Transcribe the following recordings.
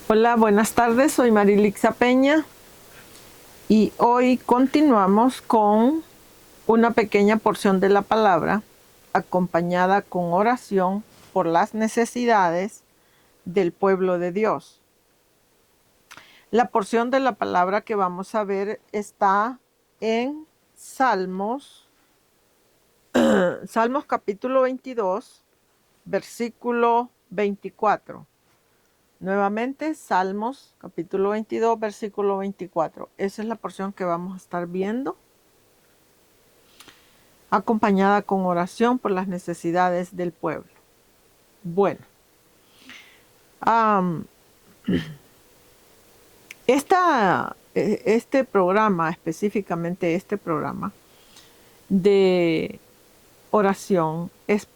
Hola, buenas tardes, soy Marilixa Peña y hoy continuamos con una pequeña porción de la palabra acompañada con oración por las necesidades del pueblo de Dios. La porción de la palabra que vamos a ver está en Salmos capítulo 22, versículo 24. Nuevamente, Salmos, capítulo 22, versículo 24. Esa es la porción que vamos a estar viendo, acompañada con oración por las necesidades del pueblo. Bueno, um, este programa, específicamente este programa de oración, es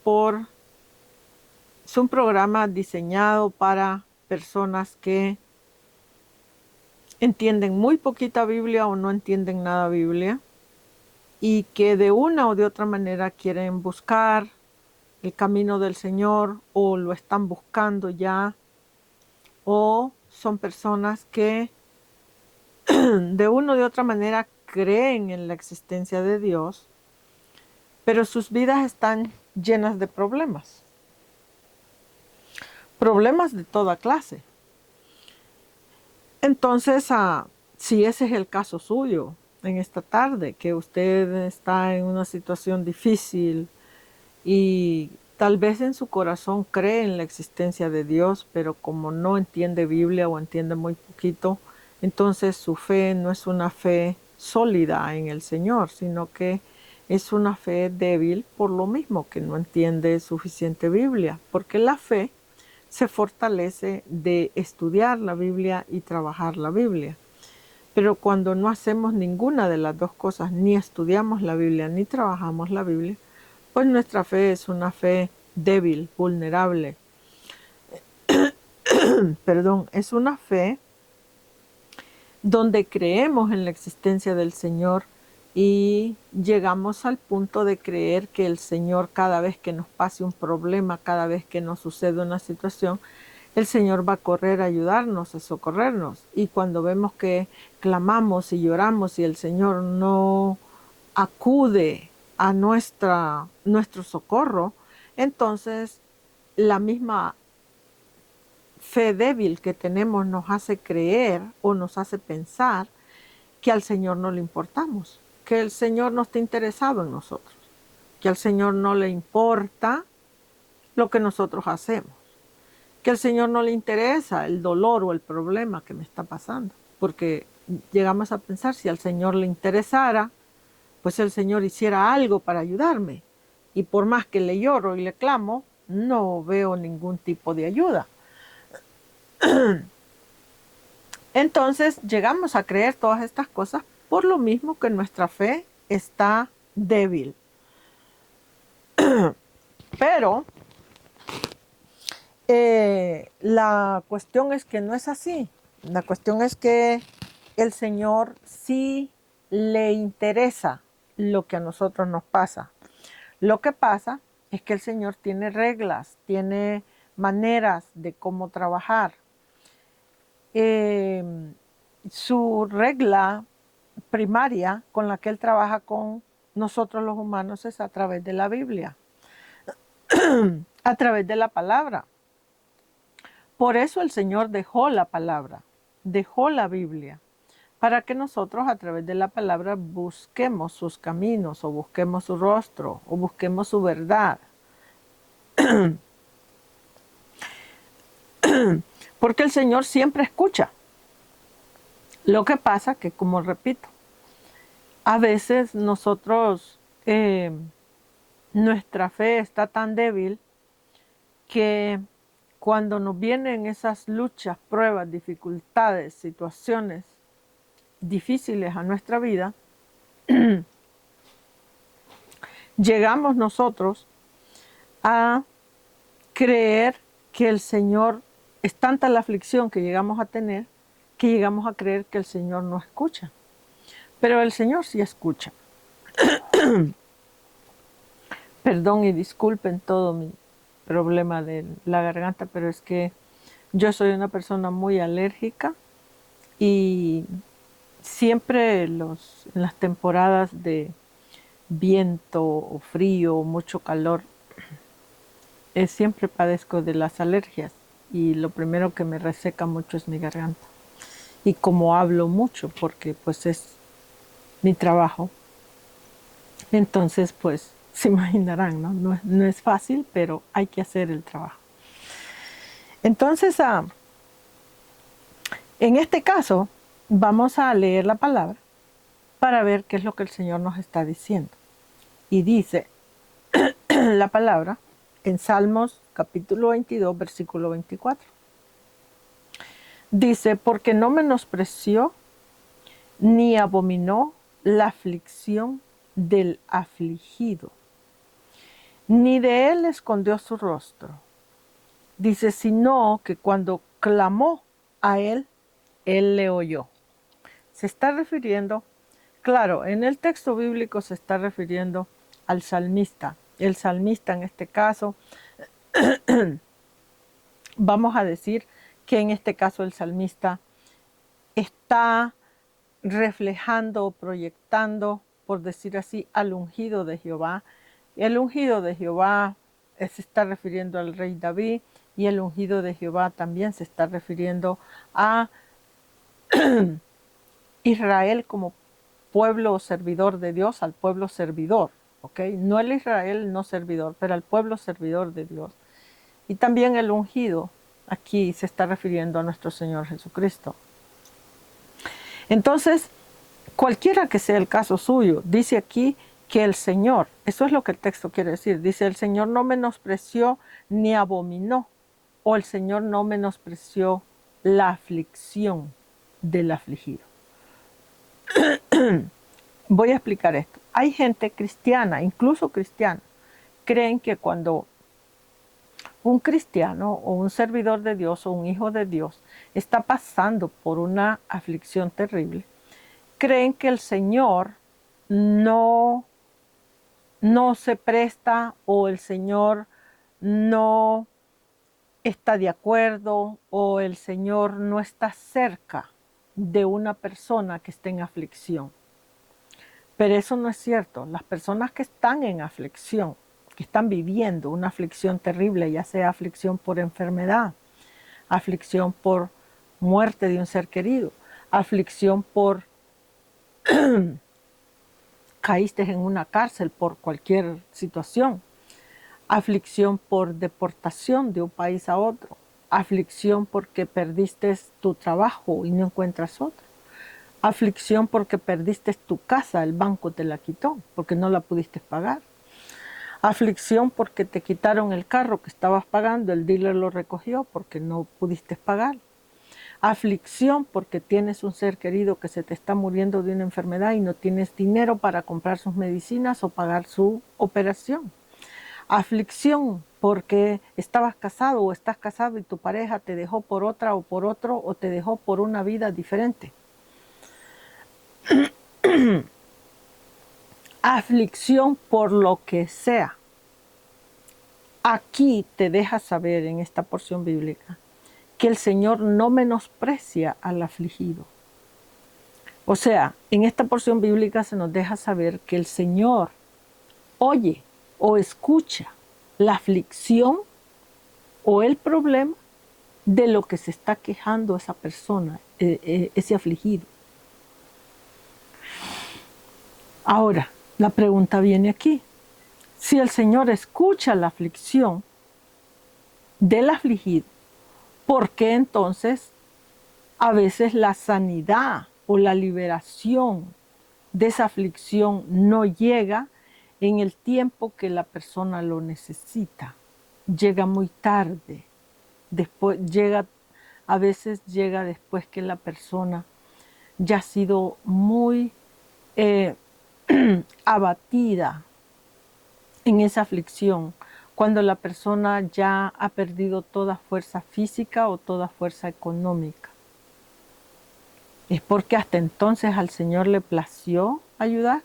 un programa diseñado para personas que entienden muy poquita Biblia o no entienden nada Biblia, y que de una o de otra manera quieren buscar el camino del Señor o lo están buscando ya, o son personas que de una o de otra manera creen en la existencia de Dios, pero sus vidas están llenas de problemas de toda clase. Entonces, si ese es el caso suyo en esta tarde, que usted está en una situación difícil, y tal vez en su corazón cree en la existencia de Dios, pero como no entiende Biblia o entiende muy poquito, entonces su fe no es una fe sólida en el Señor, sino que es una fe débil por lo mismo que no entiende suficiente Biblia, porque la fe se fortalece de estudiar la Biblia y trabajar la Biblia. Pero cuando no hacemos ninguna de las dos cosas, ni estudiamos la Biblia ni trabajamos la Biblia, pues nuestra fe es una fe débil, vulnerable. Perdón, es una fe donde creemos en la existencia del Señor y llegamos al punto de creer que el Señor, cada vez que nos pase un problema, cada vez que nos sucede una situación, el Señor va a correr a ayudarnos, a socorrernos. Y cuando vemos que clamamos y lloramos y el Señor no acude a nuestro socorro, entonces la misma fe débil que tenemos nos hace creer o nos hace pensar que al Señor no le importamos, que el Señor no está interesado en nosotros, que al Señor no le importa lo que nosotros hacemos, que al Señor no le interesa el dolor o el problema que me está pasando, porque llegamos a pensar, si al Señor le interesara, pues el Señor hiciera algo para ayudarme, y por más que le lloro y le clamo, no veo ningún tipo de ayuda. Entonces llegamos a creer todas estas cosas por lo mismo que nuestra fe está débil. Pero la cuestión es que no es así. La cuestión es que el Señor sí le interesa lo que a nosotros nos pasa. Lo que pasa es que el Señor tiene reglas, tiene maneras de cómo trabajar. Su regla primaria con la que Él trabaja con nosotros los humanos es a través de la Biblia, a través de la palabra. Por eso el Señor dejó la palabra, dejó la Biblia, para que nosotros a través de la palabra busquemos sus caminos, o busquemos su rostro, o busquemos su verdad. Porque el Señor siempre escucha. Lo que pasa que, como repito, a veces nuestra fe está tan débil que cuando nos vienen esas luchas, pruebas, dificultades, situaciones difíciles a nuestra vida, llegamos nosotros a creer que el Señor, es tanta la aflicción que llegamos a tener, que llegamos a creer que el Señor no escucha. Pero el Señor sí escucha. Perdón y disculpen todo mi problema de la garganta, pero es que Yo soy una persona muy alérgica y siempre en las temporadas de viento o frío o mucho calor, siempre padezco de las alergias y lo primero que me reseca mucho es mi garganta. Y como hablo mucho, porque pues es mi trabajo, entonces pues se imaginarán, ¿no? No es fácil, pero hay que hacer el trabajo. Entonces, en este caso, vamos a leer la palabra para ver qué es lo que el Señor nos está diciendo. Y dice la palabra en Salmos capítulo 22, versículo 24. Dice, porque no menospreció ni abominó la aflicción del afligido, ni de él escondió su rostro. Dice, sino que cuando clamó a él, él le oyó. Se está refiriendo, claro, en el texto bíblico se está refiriendo al salmista. El salmista en este caso, vamos a decir que en este caso el salmista está reflejando o proyectando, por decir así, al ungido de Jehová. El ungido de Jehová se está refiriendo al rey David y el ungido de Jehová también se está refiriendo a Israel como pueblo servidor de Dios, al pueblo servidor, ¿ok? No el Israel no servidor, pero al pueblo servidor de Dios. Y también el ungido, aquí se está refiriendo a nuestro Señor Jesucristo. Entonces, cualquiera que sea el caso suyo, dice aquí que el Señor, eso es lo que el texto quiere decir, dice el Señor no menospreció ni abominó, o el Señor no menospreció la aflicción del afligido. Voy a explicar esto. Hay gente cristiana, incluso cristiana, creen que cuando un cristiano o un servidor de Dios o un hijo de Dios está pasando por una aflicción terrible, creen que el Señor no se presta o el Señor no está de acuerdo o el Señor no está cerca de una persona que esté en aflicción. Pero eso no es cierto. Las personas que están en aflicción, que están viviendo una aflicción terrible, ya sea aflicción por enfermedad, aflicción por muerte de un ser querido, aflicción por caíste en una cárcel por cualquier situación, aflicción por deportación de un país a otro, aflicción porque perdiste tu trabajo y no encuentras otro, aflicción porque perdiste tu casa, el banco te la quitó porque no la pudiste pagar, aflicción porque te quitaron el carro que estabas pagando, el dealer lo recogió porque no pudiste pagar, aflicción porque tienes un ser querido que se te está muriendo de una enfermedad y no tienes dinero para comprar sus medicinas o pagar su operación. Aflicción porque estabas casado o estás casado y tu pareja te dejó por otra o por otro o te dejó por una vida diferente. Aflicción por lo que sea. Aquí te deja saber en esta porción bíblica que el Señor no menosprecia al afligido. O sea, en esta porción bíblica se nos deja saber que el Señor oye o escucha la aflicción o el problema de lo que se está quejando esa persona, ese afligido. Ahora, la pregunta viene aquí. Si el Señor escucha la aflicción del afligido, ¿por qué entonces a veces la sanidad o la liberación de esa aflicción no llega en el tiempo que la persona lo necesita? Llega muy tarde, a veces llega después que la persona ya ha sido muy abatida en esa aflicción, cuando la persona ya ha perdido toda fuerza física o toda fuerza económica. ¿Es porque hasta entonces al Señor le plació ayudar?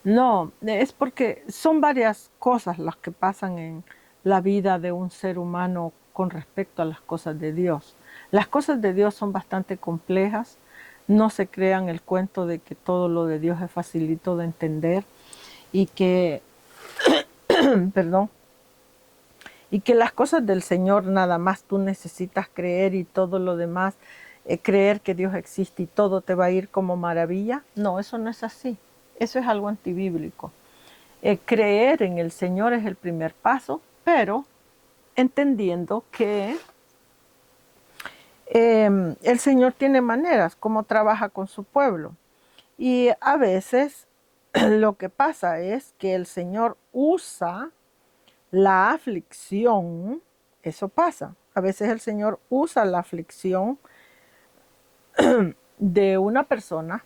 No, es porque son varias cosas las que pasan en la vida de un ser humano con respecto a las cosas de Dios. Las cosas de Dios son bastante complejas. No se crean el cuento de que todo lo de Dios es facilito de entender y que, perdón, y que las cosas del Señor nada más tú necesitas creer y todo lo demás, creer que Dios existe y todo te va a ir como maravilla. No, eso no es así. Eso es algo antibíblico. Creer en el Señor es el primer paso, pero entendiendo que el Señor tiene maneras como trabaja con su pueblo. Y a veces lo que pasa es que el Señor usa la aflicción, eso pasa. A veces el Señor usa la aflicción de una persona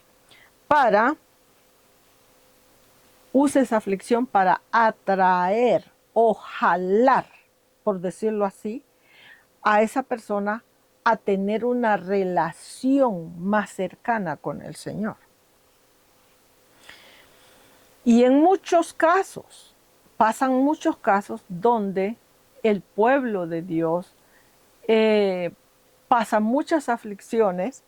usa esa aflicción para atraer o jalar, por decirlo así, a esa persona a tener una relación más cercana con el Señor. Y en muchos casos, pasan muchos casos donde el pueblo de Dios pasa muchas aflicciones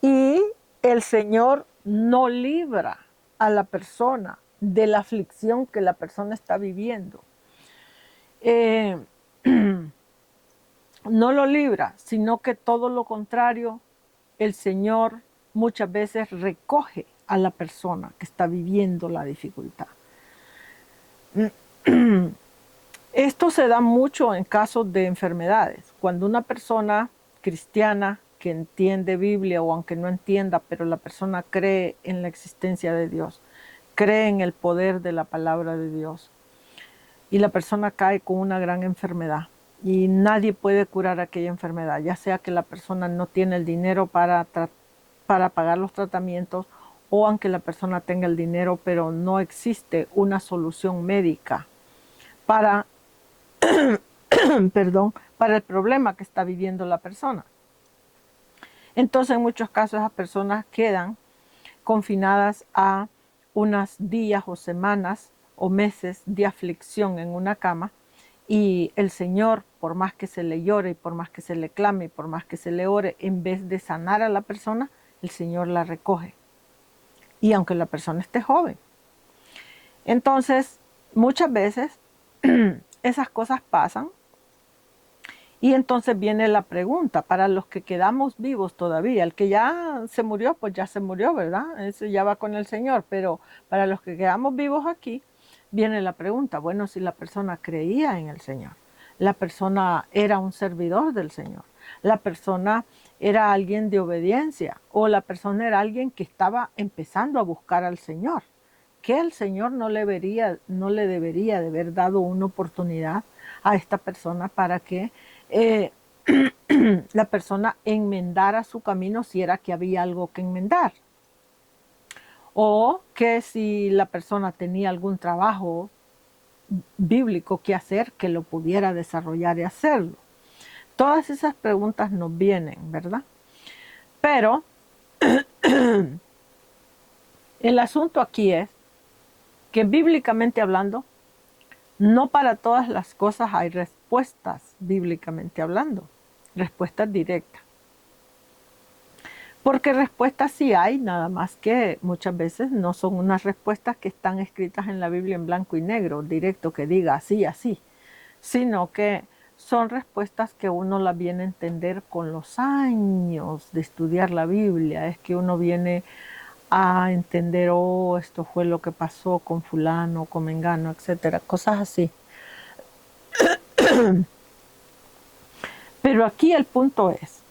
y el Señor no libra a la persona de la aflicción que la persona está viviendo. No lo libra, sino que todo lo contrario, el Señor muchas veces recoge a la persona que está viviendo la dificultad. Esto se da mucho en casos de enfermedades. Cuando una persona cristiana que entiende Biblia o aunque no entienda, pero la persona cree en la existencia de Dios, cree en el poder de la palabra de Dios y la persona cae con una gran enfermedad y nadie puede curar aquella enfermedad, ya sea que la persona no tiene el dinero para pagar los tratamientos o aunque la persona tenga el dinero, pero no existe una solución médica para, perdón, para el problema que está viviendo la persona. Entonces, en muchos casos, esas personas quedan confinadas a unos días o semanas o meses de aflicción en una cama y el Señor, por más que se le llore y por más que se le clame y por más que se le ore, en vez de sanar a la persona, el Señor la recoge. Y aunque la persona esté joven. Entonces, muchas veces esas cosas pasan y entonces viene la pregunta para los que quedamos vivos todavía. El que ya se murió, pues ya se murió, ¿verdad? Eso ya va con el Señor. Pero para los que quedamos vivos aquí, viene la pregunta, bueno, si la persona creía en el Señor, la persona era un servidor del Señor, la persona era alguien de obediencia o la persona era alguien que estaba empezando a buscar al Señor, que el Señor no le debería de haber dado una oportunidad a esta persona para que la persona enmendara su camino si era que había algo que enmendar. O que si la persona tenía algún trabajo bíblico que hacer, que lo pudiera desarrollar y hacerlo. Todas esas preguntas nos vienen, ¿verdad? Pero el asunto aquí es que bíblicamente hablando, no para todas las cosas hay respuestas bíblicamente hablando, respuestas directas. Porque respuestas sí hay, nada más que muchas veces no son unas respuestas que están escritas en la Biblia en blanco y negro, directo, que diga así, así, sino que son respuestas que uno las viene a entender con los años de estudiar la Biblia. Es que uno viene a entender, oh, esto fue lo que pasó con fulano, con mengano, etcétera, cosas así. Pero aquí el punto es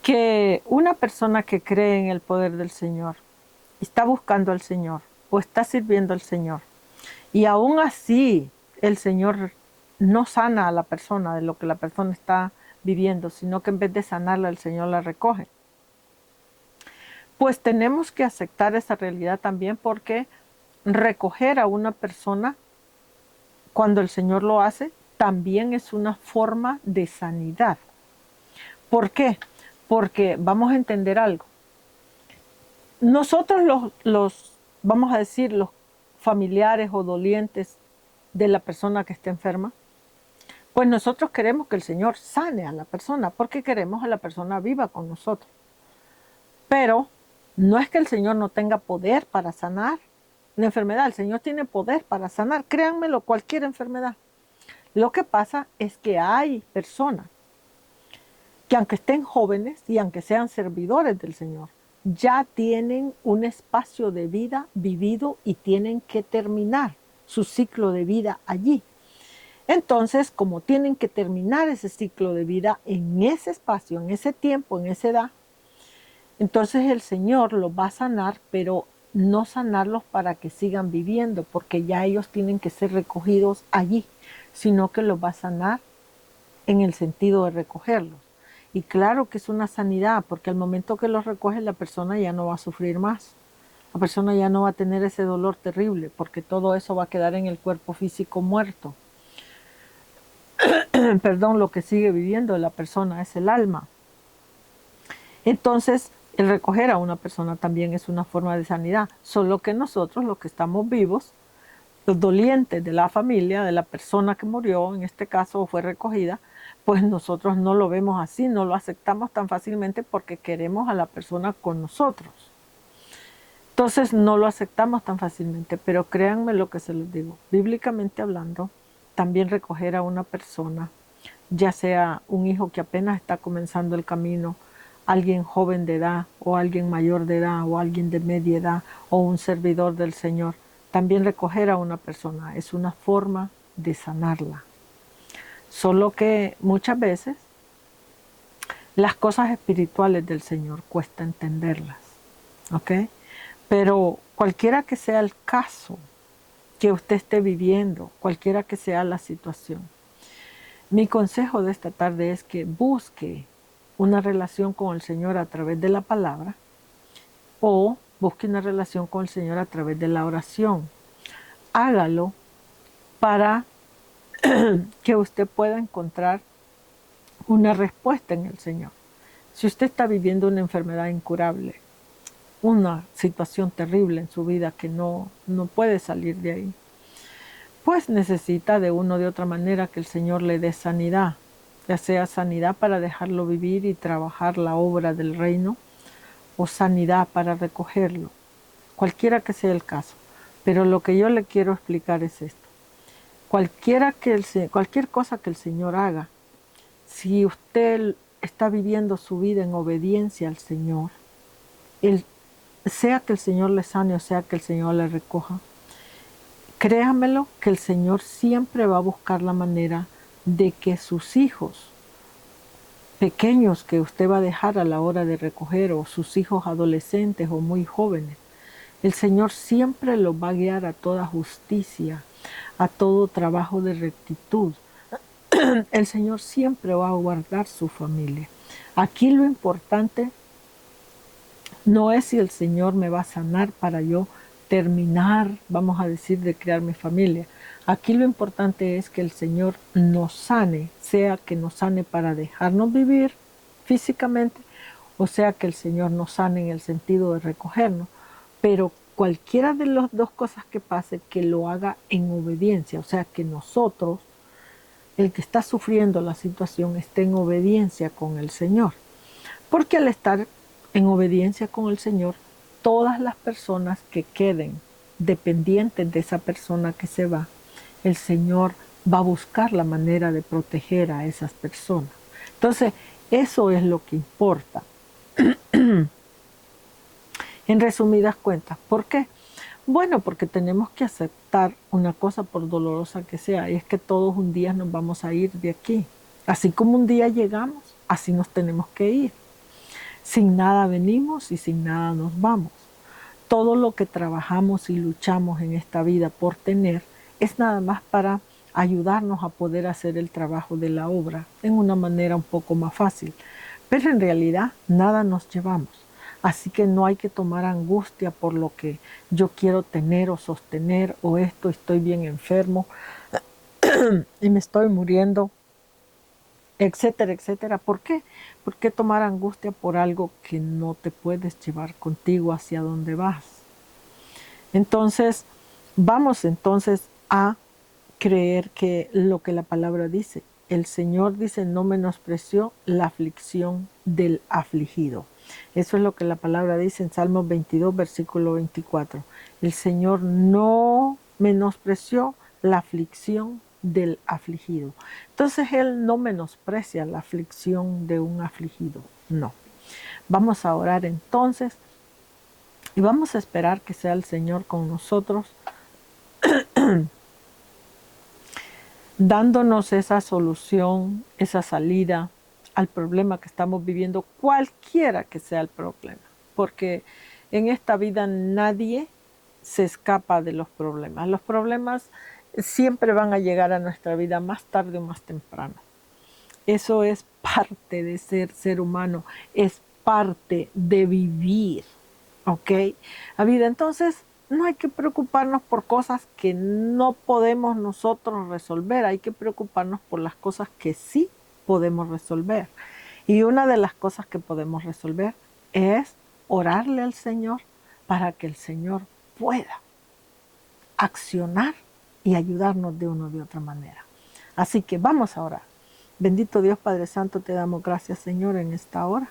que una persona que cree en el poder del Señor, está buscando al Señor o está sirviendo al Señor, y aún así el Señor no sana a la persona de lo que la persona está viviendo, sino que en vez de sanarla el Señor la recoge. Pues tenemos que aceptar esa realidad también, porque recoger a una persona cuando el Señor lo hace también es una forma de sanidad. ¿Por qué? Porque vamos a entender algo. Nosotros vamos a decir, los familiares o dolientes de la persona que está enferma, Pues nosotros queremos que el Señor sane a la persona, porque queremos a la persona viva con nosotros. Pero no es que el Señor no tenga poder para sanar la enfermedad. El Señor tiene poder para sanar, créanmelo, cualquier enfermedad. Lo que pasa es que hay personas que aunque estén jóvenes y aunque sean servidores del Señor, ya tienen un espacio de vida vivido y tienen que terminar su ciclo de vida allí. Entonces, como tienen que terminar ese ciclo de vida en ese espacio, en ese tiempo, en esa edad, entonces el Señor los va a sanar, pero no sanarlos para que sigan viviendo, porque ya ellos tienen que ser recogidos allí, sino que los va a sanar en el sentido de recogerlos. Y claro que es una sanidad, porque al momento que los recoge la persona ya no va a sufrir más. La persona ya no va a tener ese dolor terrible, porque todo eso va a quedar en el cuerpo físico muerto. Perdón, lo que sigue viviendo la persona es el alma. Entonces, el recoger a una persona también es una forma de sanidad, solo que nosotros, los que estamos vivos, los dolientes de la familia, de la persona que murió, en este caso fue recogida, pues nosotros no lo vemos así, no lo aceptamos tan fácilmente porque queremos a la persona con nosotros. Entonces no lo aceptamos tan fácilmente, pero créanme lo que se los digo, bíblicamente hablando, también recoger a una persona, ya sea un hijo que apenas está comenzando el camino, alguien joven de edad o alguien mayor de edad o alguien de media edad o un servidor del Señor, también recoger a una persona es una forma de sanarla. Solo que muchas veces las cosas espirituales del Señor cuesta entenderlas, ¿ok? Pero cualquiera que sea el caso que usted esté viviendo, cualquiera que sea la situación, mi consejo de esta tarde es que busque una relación con el Señor a través de la palabra o busque una relación con el Señor a través de la oración. Hágalo para que usted pueda encontrar una respuesta en el Señor. Si usted está viviendo una enfermedad incurable, una situación terrible en su vida que no puede salir de ahí, pues necesita de una o de otra manera que el Señor le dé sanidad, ya sea sanidad para dejarlo vivir y trabajar la obra del reino, o sanidad para recogerlo, cualquiera que sea el caso. Pero lo que yo le quiero explicar es esto. Cualquier cosa que el Señor haga, si usted está viviendo su vida en obediencia al Señor, sea que el Señor le sane o sea que el Señor le recoja, créamelo que el Señor siempre va a buscar la manera de que sus hijos pequeños que usted va a dejar a la hora de recoger, o sus hijos adolescentes o muy jóvenes, el Señor siempre los va a guiar a toda justicia, a todo trabajo de rectitud. El Señor siempre va a guardar su familia. Aquí lo importante no es si el Señor me va a sanar para yo terminar, vamos a decir, de crear mi familia. Aquí lo importante es que el Señor nos sane, sea que nos sane para dejarnos vivir físicamente, o sea que el Señor nos sane en el sentido de recogernos. Pero cualquiera de las dos cosas que pase, que lo haga en obediencia, o sea que nosotros, el que está sufriendo la situación, esté en obediencia con el Señor. Porque al estar en obediencia con el Señor, todas las personas que queden dependientes de esa persona que se va, el Señor va a buscar la manera de proteger a esas personas. Entonces, eso es lo que importa. En resumidas cuentas, ¿por qué? Bueno, porque tenemos que aceptar una cosa por dolorosa que sea, y es que todos un día nos vamos a ir de aquí. Así como un día llegamos, así nos tenemos que ir. Sin nada venimos y sin nada nos vamos. Todo lo que trabajamos y luchamos en esta vida por tener es nada más para ayudarnos a poder hacer el trabajo de la obra en una manera un poco más fácil. Pero en realidad nada nos llevamos. Así que no hay que tomar angustia por lo que yo quiero tener o sostener, o esto, estoy bien enfermo y me estoy muriendo, etcétera, etcétera. ¿Por qué? ¿Por qué tomar angustia por algo que no te puedes llevar contigo hacia donde vas? Entonces, vamos entonces a creer que lo que la palabra dice, el Señor dice, no menospreció la aflicción del afligido. Eso es lo que la palabra dice en Salmos 22, versículo 24. El Señor no menospreció la aflicción del afligido. Entonces Él no menosprecia la aflicción de un afligido, no. Vamos a orar entonces y vamos a esperar que sea el Señor con nosotros, dándonos esa solución, esa salida al problema que estamos viviendo, cualquiera que sea el problema. Porque en esta vida nadie se escapa de los problemas. Los problemas siempre van a llegar a nuestra vida más tarde o más temprano. Eso es parte de ser humano, es parte de vivir, ¿ok? La vida, entonces, no hay que preocuparnos por cosas que no podemos nosotros resolver, hay que preocuparnos por las cosas que sí podemos resolver. Y una de las cosas que podemos resolver es orarle al Señor para que el Señor pueda accionar y ayudarnos de una u otra manera. Así que vamos a orar. Bendito Dios Padre Santo, te damos gracias, Señor, en esta hora,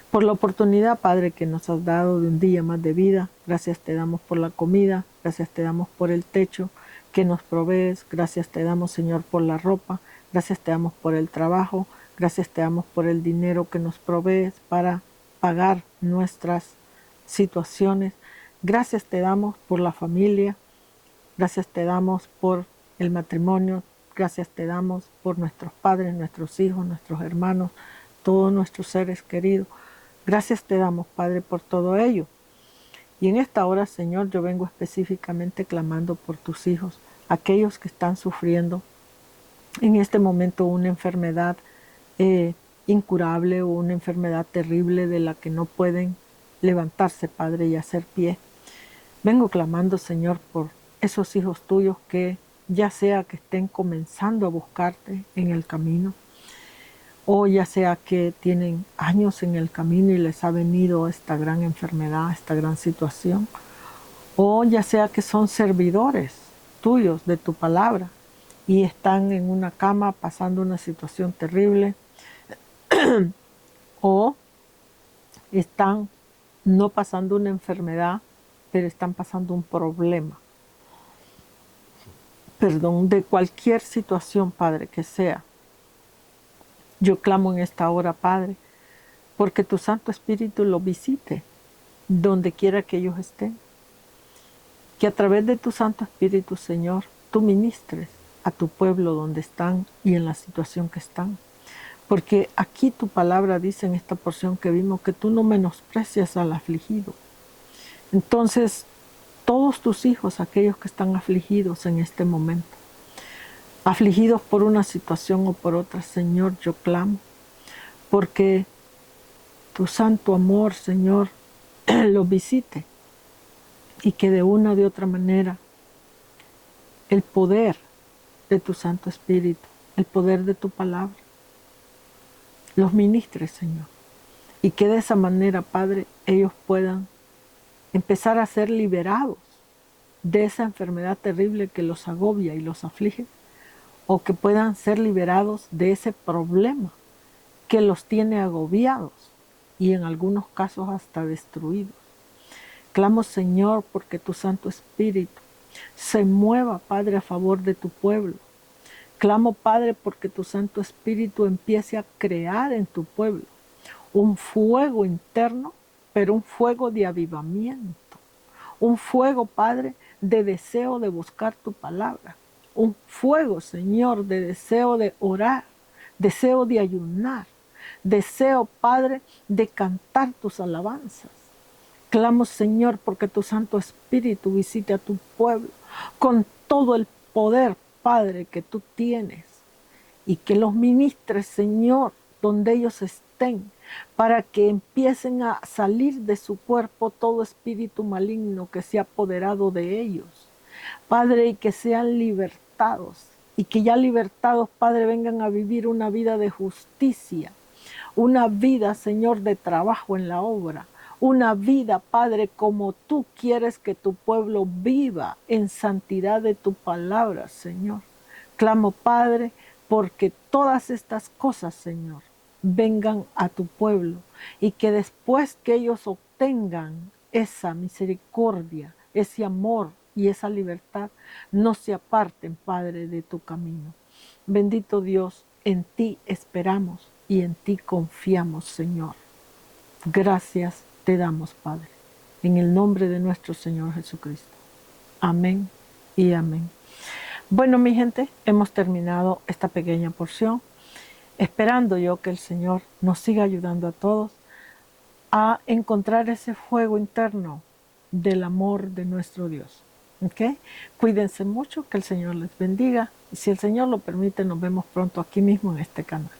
por la oportunidad, Padre, que nos has dado de un día más de vida. Gracias te damos por la comida, gracias te damos por el techo que nos provees, gracias te damos, Señor, por la ropa, gracias te damos por el trabajo, gracias te damos por el dinero que nos provees para pagar nuestras situaciones. Gracias te damos por la familia, gracias te damos por el matrimonio, gracias te damos por nuestros padres, nuestros hijos, nuestros hermanos, todos nuestros seres queridos. Gracias te damos, Padre, por todo ello. Y en esta hora, Señor, yo vengo específicamente clamando por tus hijos, aquellos que están sufriendo en este momento una enfermedad incurable o una enfermedad terrible de la que no pueden levantarse, Padre, y hacer pie. Vengo clamando, Señor, por esos hijos tuyos que ya sea que estén comenzando a buscarte en el camino, o ya sea que tienen años en el camino y les ha venido esta gran enfermedad, esta gran situación, o ya sea que son servidores tuyos de tu palabra y están en una cama pasando una situación terrible, o están no pasando una enfermedad, pero están pasando un problema. Perdón, de cualquier situación, Padre, que sea. Yo clamo en esta hora, Padre, porque tu Santo Espíritu los visite donde quiera que ellos estén. Que a través de tu Santo Espíritu, Señor, tú ministres a tu pueblo donde están y en la situación que están. Porque aquí tu palabra dice en esta porción que vimos que tú no menosprecias al afligido. Entonces, todos tus hijos, aquellos que están afligidos en este momento, afligidos por una situación o por otra, Señor, yo clamo, porque tu santo amor, Señor, los visite y que de una o de otra manera el poder de tu Santo Espíritu, el poder de tu palabra, los ministre, Señor, y que de esa manera, Padre, ellos puedan empezar a ser liberados de esa enfermedad terrible que los agobia y los aflige, o que puedan ser liberados de ese problema que los tiene agobiados y en algunos casos hasta destruidos. Clamo, Señor, porque tu Santo Espíritu se mueva, Padre, a favor de tu pueblo. Clamo, Padre, porque tu Santo Espíritu empiece a crear en tu pueblo un fuego interno, pero un fuego de avivamiento. Un fuego, Padre, de deseo de buscar tu palabra. Un fuego, Señor, de deseo de orar, deseo de ayunar, deseo, Padre, de cantar tus alabanzas. Clamo, Señor, porque tu Santo Espíritu visite a tu pueblo con todo el poder, Padre, que tú tienes, y que los ministres, Señor, donde ellos estén, para que empiecen a salir de su cuerpo todo espíritu maligno que se ha apoderado de ellos. Padre, y que sean libertados, y que ya libertados, Padre, vengan a vivir una vida de justicia, una vida, Señor, de trabajo en la obra, una vida, Padre, como tú quieres que tu pueblo viva en santidad de tu palabra, Señor. Clamo, Padre, porque todas estas cosas, Señor, vengan a tu pueblo y que después que ellos obtengan esa misericordia, ese amor y esa libertad, no se aparten, Padre, de tu camino. Bendito Dios, en ti esperamos y en ti confiamos, Señor. Gracias te damos, Padre, en el nombre de nuestro Señor Jesucristo. Amén y amén. Bueno, mi gente, hemos terminado esta pequeña porción, esperando yo que el Señor nos siga ayudando a todos a encontrar ese fuego interno del amor de nuestro Dios. ¿Ok? Cuídense mucho, que el Señor les bendiga y si el Señor lo permite nos vemos pronto aquí mismo en este canal.